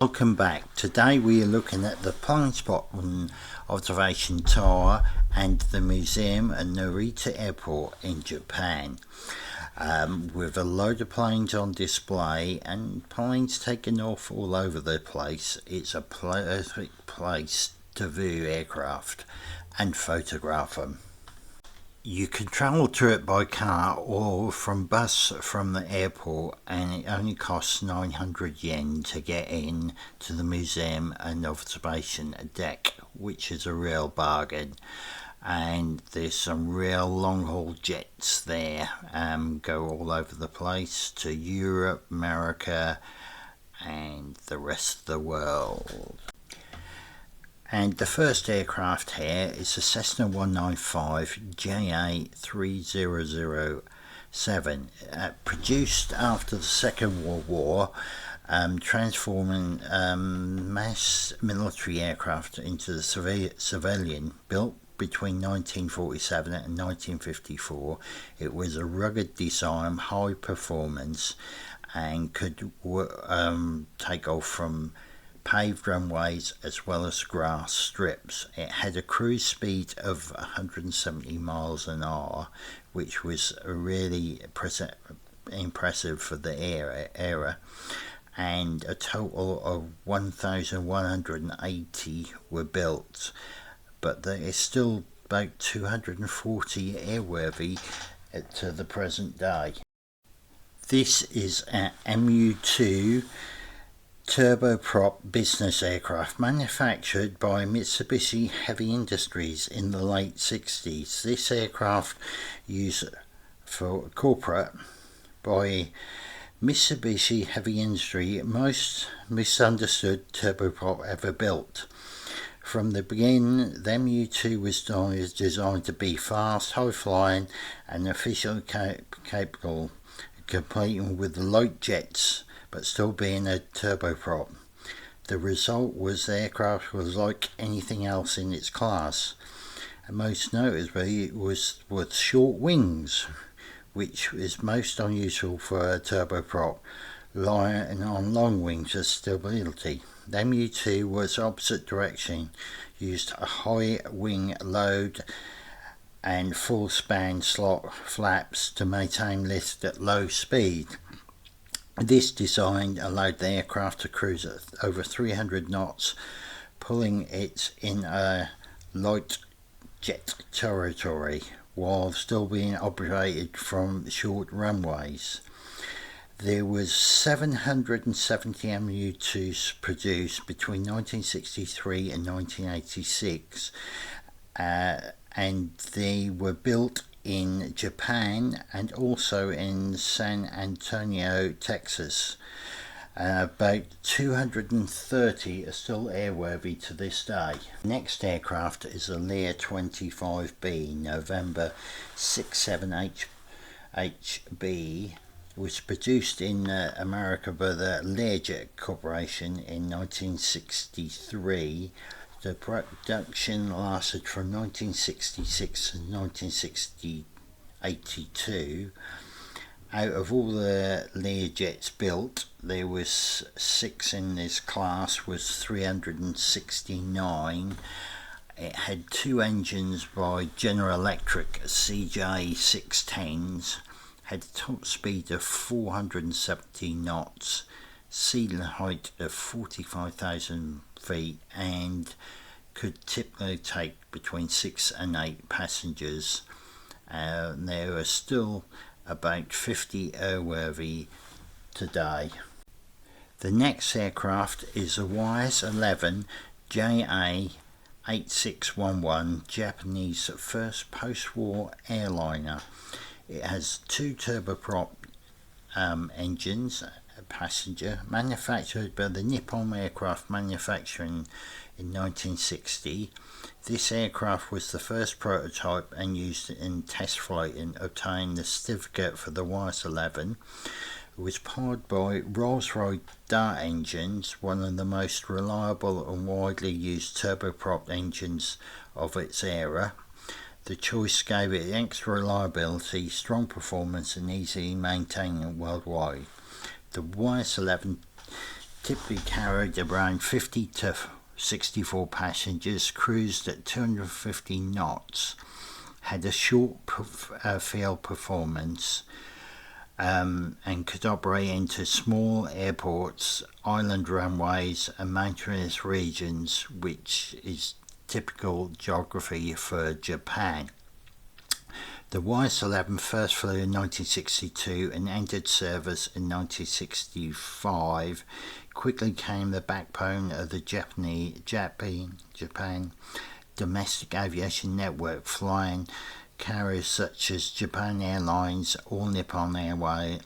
Welcome back. Today we are looking at the Blind Spot Observation Tower and the Museum of Narita Airport in Japan, with a load of planes on display and planes taking off all over the place. It's a perfect place to view aircraft and photograph them. You can travel to it by car or from bus from the airport, and it only costs 900 yen to get in to the museum and observation deck, which is a real bargain. And there's some real long haul jets there, go all over the place to Europe, America and the rest of the world. And the first aircraft here is a Cessna 195 JA3007, produced after the Second World War, transforming mass military aircraft into the civilian. Built between 1947 and 1954, it was a rugged design, high performance, and could take off from paved runways as well as grass strips. It had a cruise speed of 170 miles an hour, which was really impressive for the era, and a total of 1,180 were built, but there is still about 240 airworthy to the present day. This is an MU-2 turboprop business aircraft manufactured by Mitsubishi Heavy Industries in the late 60s. This aircraft used for corporate by Mitsubishi Heavy Industry, most misunderstood turboprop ever built. From the beginning, the MU-2 was designed to be fast, high-flying and efficiently capable, competing with the light jets but still being a turboprop. The result was the aircraft was like anything else in its class, and most notably it was with short wings, which is most unusual for a turboprop, relying on long wings for stability. The MU-2 was opposite direction, used a high wing load and full span slot flaps to maintain lift at low speed. This design allowed the aircraft to cruise at over 300 knots, pulling it in a light jet territory while still being operated from short runways. There was 770 MU-2s produced between 1963 and 1986, and they were built in Japan and also in San Antonio, Texas. About 230 are still airworthy to this day. Next aircraft is a Lear 25B November 67HB, was produced in America by the Learjet Corporation in 1963. The production lasted from 1966 to 1982. Out of all the Learjets built, there was 6 in this class, was 369. It had 2 engines by General Electric CJ610s, had a top speed of 470 knots, ceiling height of 45,000 feet, and could typically take between 6 and 8 passengers. There are still about 50 airworthy today. The next aircraft is a YS-11 JA8611, Japanese first post-war airliner. It has 2 turboprop engines, passenger, manufactured by the Nippon Aircraft Manufacturing in 1960. This aircraft was the first prototype and used in test flight and obtained the certificate for the YS-11. It was powered by Rolls-Royce Dart engines, one of the most reliable and widely used turboprop engines of its era. The choice gave it extra reliability, strong performance and easy maintaining worldwide. The YS-11 typically carried around 50 to 64 passengers, cruised at 250 knots, had a short field performance, and could operate into small airports, island runways and mountainous regions, which is typical geography for Japan. The YS-11 first flew in 1962 and entered service in 1965. Quickly became the backbone of the Japan domestic aviation network, flying carriers such as Japan Airlines, All Nippon Airways.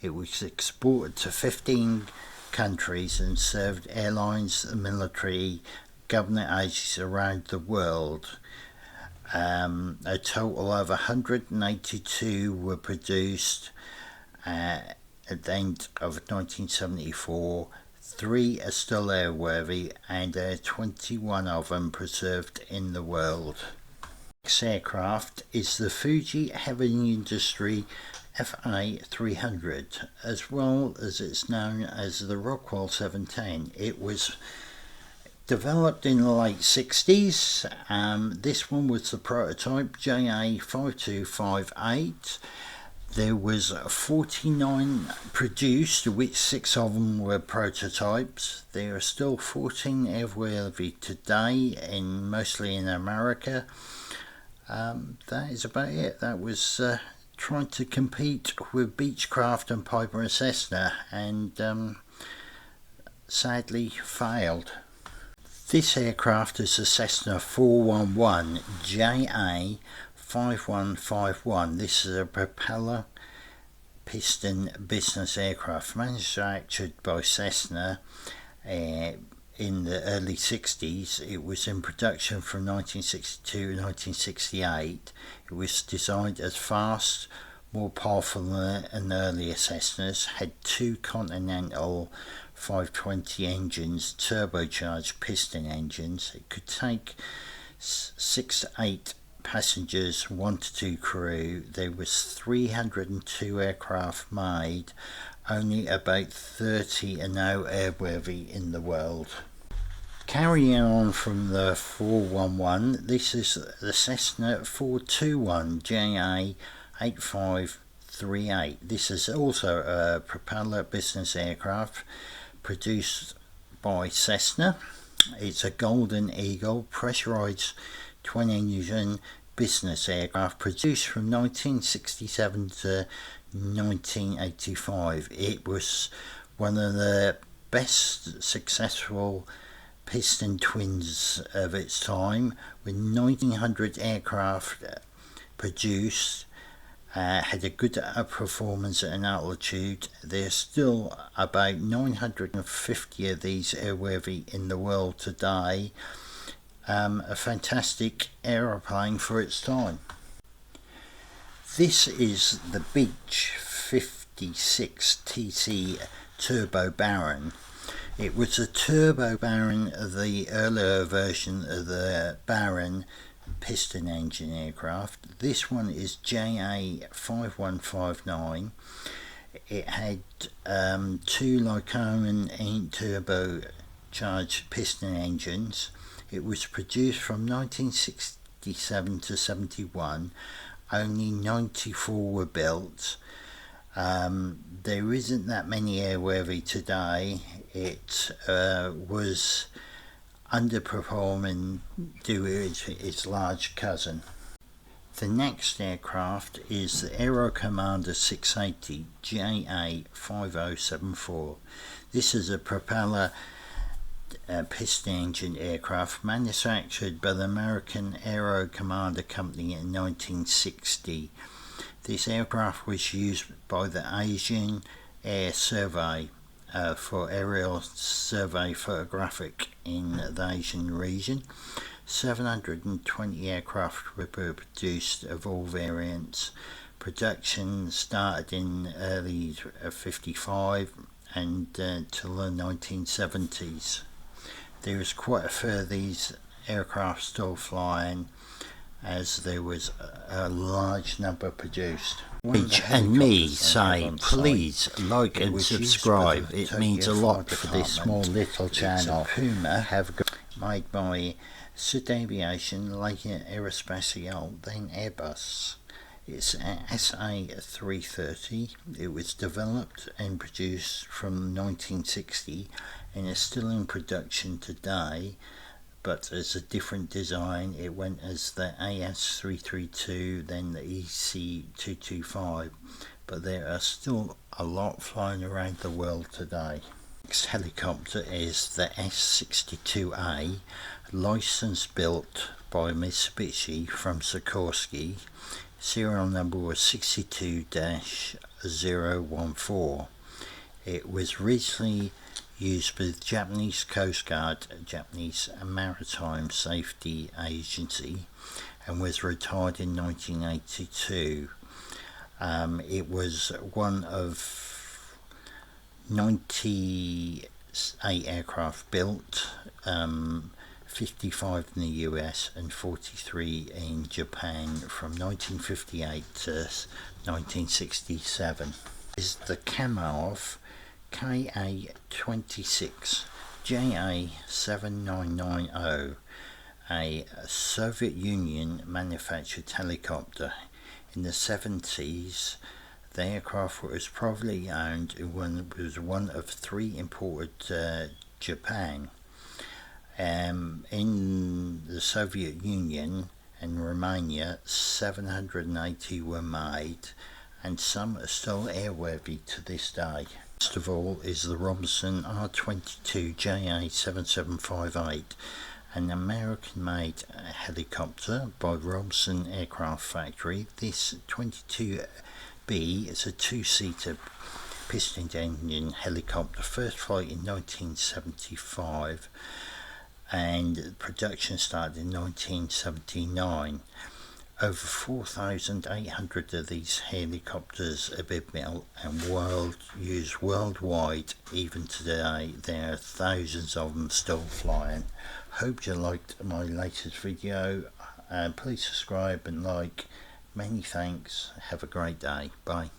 It was exported to 15 countries and served airlines, the military, government agencies around the world. A total of 182 were produced at the end of 1974. 3 are still airworthy, and there are 21 of them preserved in the world. This aircraft is the Fuji Heavy Industry FA300, as well as it's known as the Rockwell 710. It was developed in the late 60s. This one was the prototype JA5258. There was 49 produced, of which 6 of them were prototypes. There are still 14 airworthy today, mostly in America. That is about it. That was trying to compete with Beechcraft and Piper and Cessna, and sadly failed. This aircraft is a Cessna 411 JA5151. This is a propeller piston business aircraft manufactured by Cessna in the early 60s. It was in production from 1962 to 1968. It was designed as fast, more powerful than earlier Cessnas, had 2 Continental 520 engines, turbocharged piston engines. It could take 6 to 8 passengers, 1 to 2 crew. There was 302 aircraft made. Only about 30 are now airworthy in the world. Carrying on from the 411, this is the Cessna 421 JA8538. This is also a propeller business aircraft produced by Cessna. It's a Golden Eagle pressurized 20-engine business aircraft produced from 1967 to 1985. It was one of the best successful piston twins of its time, with 1900 aircraft produced. Had a good performance at an altitude. There's still about 950 of these airworthy in the world today. A fantastic aeroplane for its time. This is the Beech 56 TC Turbo Baron. It was a Turbo Baron of the earlier version of the Baron piston engine aircraft. This one is JA5159. It had 2 Lycoming turbocharged piston engines. It was produced from 1967 to 71. Only 94 were built. There isn't that many airworthy today. It was underperforming due to its large cousin. The next aircraft is the Aero Commander 680 JA5074. This is a propeller piston engine aircraft manufactured by the American Aero Commander Company in 1960. This aircraft was used by the Asian Air Survey for aerial survey photographic in the Asian region. 720 aircraft were produced of all variants. Production started in early 55 and till the 1970s. There is quite a few of these aircraft still flying. as there was a large number produced. And me say please like and subscribe. It means a lot for this small little channel. It's a Puma made by Sud Aviation, Leica Aerospatiale, then Airbus. It's an SA330. It was developed and produced from 1960 and is still in production today, but as a different design. It went as the AS332, then the EC225, but there are still a lot flying around the world today. Next helicopter is the S62A, licensed built by Mitsubishi from Sikorsky. Serial number was 62-014. It was originally used by the Japanese Coast Guard, Japanese Maritime Safety Agency, and was retired in 1982. It was one of 98 aircraft built, 55 in the US and 43 in Japan from 1958 to 1967. Is the Kamov KA-26 JA7990, a Soviet Union manufactured helicopter. In the 70s, the aircraft was probably owned and was one of 3 imported to Japan. In the Soviet Union and Romania, 780 were made, and some are still airworthy to this day. First of all is the Robinson R-22 JA7758, an American-made helicopter by Robinson Aircraft Factory. This 22B is a 2-seater piston engine helicopter, first flight in 1975, and production started in 1979. Over 4,800 of these helicopters have been built and used worldwide. Even today, there are thousands of them still flying. Hope you liked my latest video. Please subscribe and like. Many thanks. Have a great day. Bye.